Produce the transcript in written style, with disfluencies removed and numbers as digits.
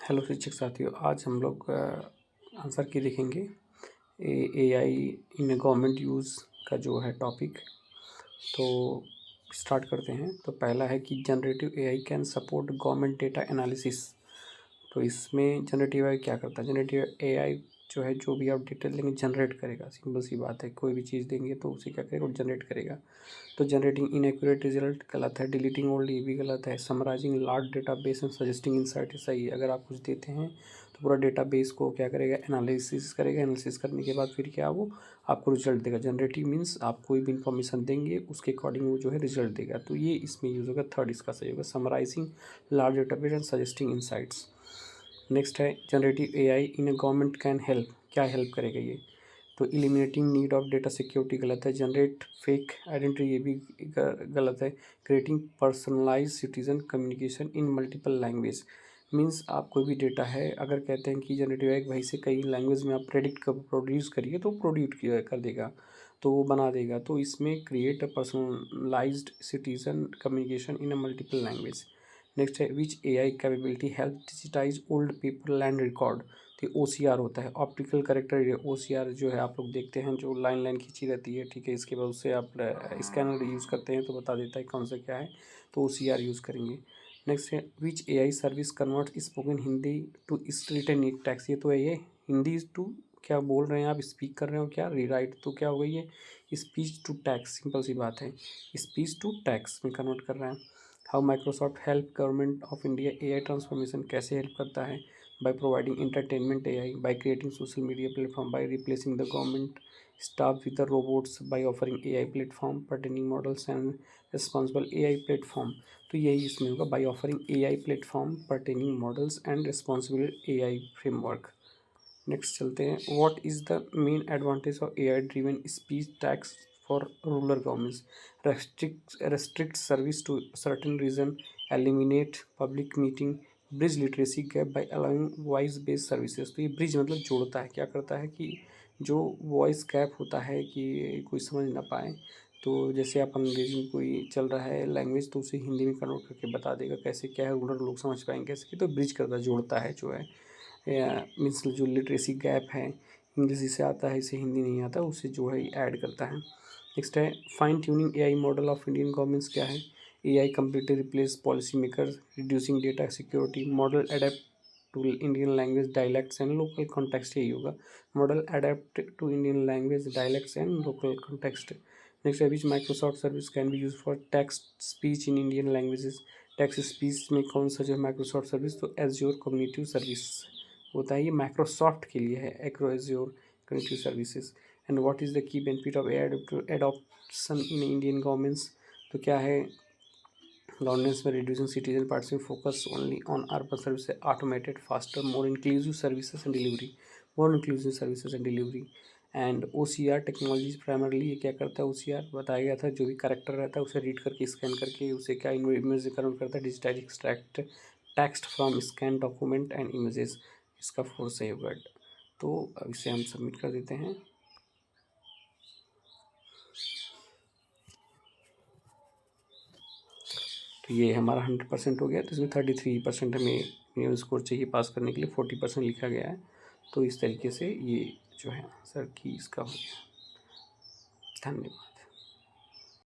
Hello शिक्षक साथियों, आज हम लोग आंसर की देखेंगे एआई इन गवर्नमेंट यूज़ का जो है टॉपिक। तो स्टार्ट करते हैं। तो पहला है कि generative AI can support government data analysis. तो इसमें जनरेटिव एआई क्या करता है? जनरेटिव एआई जो है, जो भी आप डिटेल देंगे जनरेट करेगा। सिंपल सी बात है, कोई भी चीज़ देंगे तो उसे क्या करेगा, जनरेट करेगा। तो जनरेटिंग इनएक्यूरेट रिजल्ट गलत है, डिलीटिंग ओल्ड ये भी गलत है, summarising large database and suggesting insight सही है। अगर आप कुछ देते हैं तो पूरा डेटाबेस को क्या करेगा, एनालिसिस करेगा। एनालिसिस करने के बाद फिर क्या वो आपको रिजल्ट देगा। जनरेटिव मीन्स आप कोई भी इंफॉर्मेशन देंगे उसके अकॉर्डिंग वो जो है रिजल्ट देगा। तो ये इसमें यूज़ होगा। थर्ड इसका सही होगा, summarizing large database and suggesting insights. Next है generative AI in a government can help. क्या हेल्प करेगा ये? तो eliminating need of data security गलत है। जनरेट फेक आइडेंटिटी ये भी गलत है। Creating personalize citizen communication in multiple language means आप कोई भी डेटा है, अगर कहते हैं कि जनरेटिव एआई वहीं से कई लैंग्वेज में आप प्रेडिक्ट कर प्रोड्यूस करिए तो प्रोड्यूस कर देगा, तो वो बना देगा। तो इसमें create a personalized citizen communication in a multiple language. Next है which AI capability help digitize old paper land record. तो OCR होता है, ऑप्टिकल करेक्टर OCR जो है आप लोग देखते हैं, जो लाइन लाइन खींची रहती है, ठीक है। इसके बाद उससे आप स्कैनर यूज़ करते हैं तो बता देता है कौन सा क्या है, तो OCR यूज़ करेंगे। नेक्स्ट है which AI service convert spoken Hindi to written text. ये तो है, ये हिंदी टू क्या बोल रहे हैं आप, स्पीक कर रहे हो क्या, रीराइट तो क्या हो गई ये, स्पीच टू टैक्स। सिंपल सी बात है, स्पीच टू टैक्स में कन्वर्ट कर रहा है। How Microsoft help government of India AI transformation, कैसे हेल्प करता है? by providing entertainment AI, by creating social media platform, by replacing the government staff with the robots, by offering AI platform, pertaining models and responsible AI platform। तो यही इसमें होगा, by offering AI platform, pertaining models and responsible AI framework। Next चलते हैं, what is the main advantage of AI driven speech tech for rural governments? Restrict service to certain region, eliminate public meeting, bridge literacy gap by allowing voice based services. तो ये bridge मतलब जोड़ता है, क्या करता है कि जो वॉइस गैप होता है कि कोई समझ ना पाए, तो जैसे आप अंग्रेजी में कोई चल रहा है लैंग्वेज तो उसे हिंदी में कन्वर्ट करके बता देगा कैसे क्या है, रूरल लोग समझ पाएंगे कैसे। तो ब्रिज करता जोड़ता है जो है, मीन्स जो लिटरेसी गैप है, इंग्लिश जिसे आता है इसे हिंदी नहीं आता, उसे जो है ऐड करता है। नेक्स्ट है fine tuning AI model of Indian governments. क्या है? AI completely replace policy makers, reducing data security, model adept to Indian language dialects and local context. यही होगा, model adept to Indian language dialects and local context. Next है which Microsoft service can be use for text speech in Indian languages. Text speech में कौन सा जो है Microsoft service? तो Azure cognitive service होता है, ये माइक्रोसॉफ्ट के लिए है, Azure cognitive services. And what is the key benefit of adoption in Indian governments? तो क्या है, गवर्नेंस में reducing citizen participation, focus only on urban service, automated faster more inclusive services and delivery, more inclusive services and delivery. And OCR technologies primarily ये क्या करता है, OCR बताया गया था, जो भी करेक्टर रहता है उसे रीड करके स्कैन करके उसे क्या इमेज कन्वर्ट करता है, digitise extract text from scan document and images. इसका 4 सही होगा। तो अब इसे हम सबमिट कर देते हैं। तो ये हमारा 100% हो गया। तो इसमें 33% हमें मिनिमम स्कोर चाहिए पास करने के लिए, 40% लिखा गया है। तो इस तरीके से ये जो है आंसर की इसका हो गया। धन्यवाद।